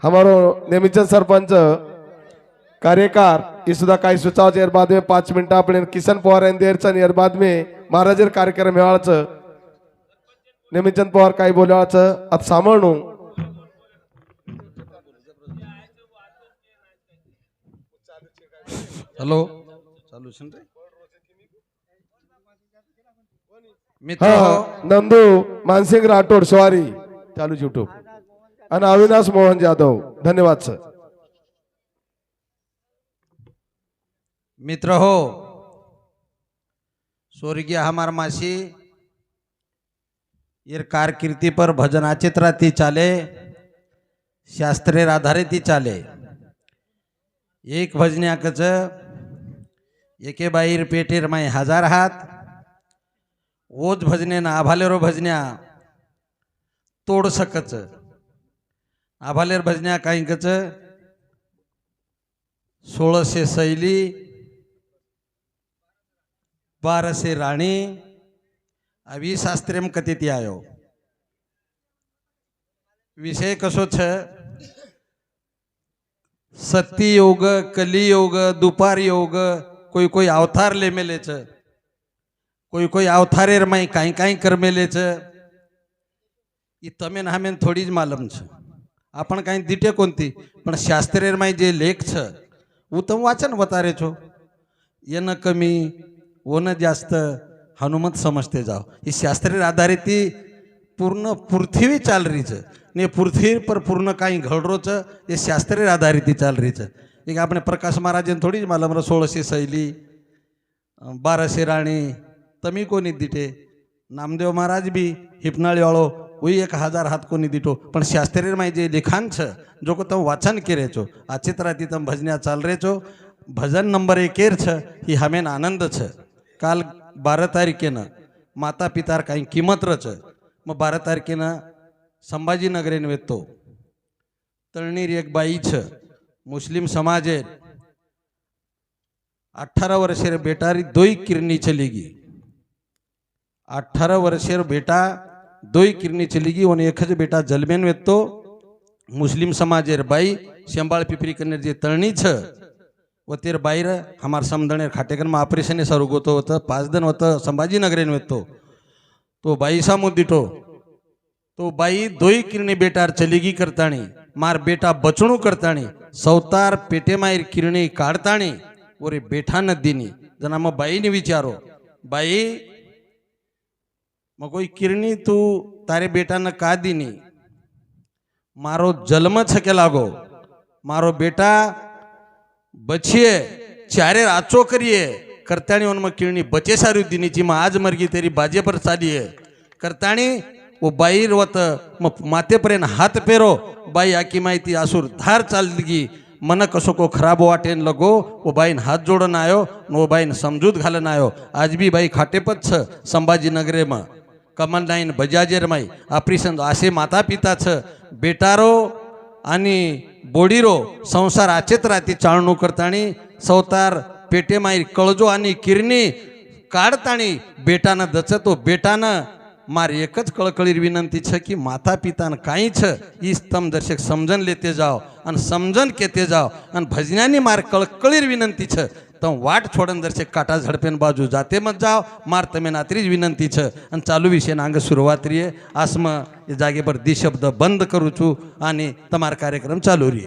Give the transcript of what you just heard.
हमारो नेमीचंद सरपंच कार्यकार इसुदा काही सुचाव एर बाद में 5 मिनट अपने किशन पवार देरचन एर बाद में महाराजर कार्यक्रम हेवाळच नेमीचंद पवार काही बोलावाच अब सामरणू हॅलो चालू रे मित्र हाँ नंदू मानसिंग राठोड सॉरी चालू यूट्यूब आणि अविनाश मोहन जाधव धन्यवाद सर। मित्र हो स्वर्गीय हमार मासी ये कारकीर्ति पर भजना चित्राती चाले शास्त्रेर आधारित चाले एक भजन्याकच एके बाईर पेटेर माय 1000 हात ओज भजने ना आभालेरो भजन्या तोड सकच आभालेर भजन्या काही कच 1600 शैली 1200 राणी अवी शास्त्रेम कथित आयो विषय कसो छ सती योग कली योग दुपार योग कोई कोई अवतार ले मेले छ कोई कोई अवतारेर माई काई काई कर मेले छ ई तमेन हमेन थोड़ी ज मालूम छ आपण काई दिटे कोणती पण शास्त्रेर माई जे लेख छ उ तम वाचन वतारे छो येन कमी ओन जास्त हनुमत समझते जाओ ये शास्त्रेर आधारित पूर्ण पृथ्वी चाल रही छ ने पृथ्वी पर पूर्ण काही घडरो छ ये शास्त्रेर आधारित चाल रही छ एक आपने प्रकाश महाराजन थोड़ी ज मालूम 1600 शैली 1200 राणी तमी कोणी दिटे नामदेव महाराज भी हिपनाळी वाळो वही 1000 हाथ कोणी दिटो पण शास्त्रेर माई जे लिखाण छ जो को तम वाचन करे छो आ चित्राती तम भजन्या चाल रे छो भजन नंबर 1 छ ही हमेन आनंद छ काल 12 तारीखेनं माता पितार काही किंमत रच मग 12 तारखेनं संभाजीनगरेन वेतो तळणीर एक बाई छ मुस्लिम समाजे 18 वर्षेर बेटारी 2 किरणी चलेगी 18 वर्षेर बेटा 2 किरणी चलेगी और एक बेटा जलमेन वेतो मुस्लिम समाजेर बाई शेंबाळ पिपरी कन्नेर जे तळणी छ व तेर बाहेर हमार समदणे खाटेकन में ऑपरेशन सर गोतो होतं 5 दिन होतं संभाजीनगरेन वेतो तो बाई सामू दिटो तो बाई 2 किरणी बेटार चलीगी करताणी मार बेटा बचणू करताणी सवतार पेटे मायर किरणी काढताणी ओरे बेठा न दिनी जना मग बाईने विचारो बाई मग कोई किरणी तू तारे बेटा न का दिनी मारो जन्म छके लागो मारो बेटा बचिए चारे आचो करिए करताणी उन मग किरणी बचे सारी दिनीची मग आज मरगी तेरी बाजे पर चाली है करताणी वो बाईर वत मग मातेपर्यंत हात पेरो बाई आकी माहिती आसूर धार चालगी मन कसो को खराब वाटेन लगो वो बाईन हाथ जोड़न आयो वो बाईन समजूत घालन आयो आज भी बाई खाटेपत छ संभाजीनगरे में कमल नाइन बजाजेर माई ऑपरेशन आसे माता पिता छ बेटारो आणि बोडीरो संसार आचेत राती चाळणू करताणी सवतार पेटे माई कळजो आणि किरणी काढताणी बेटानं दचतो बेटानं मार एकच कळकळीर विनंती छ की माता पितान काही छ ई स्तम दर्शक समजन लेते जाओ आणि समजन केते जाओ आणि भजन्यानी मार कळकळीर विनंती छ तम वाट छोडन दर्शक काटा झडपेन बाजू जाते मत जाओ मार तमे नात्रीज विनंती छ आणि चालू विषय नांग सुरुवात रिये आसम जागे पर दी शब्द बंद करू छू आणि तमार कार्यक्रम चालू रिये।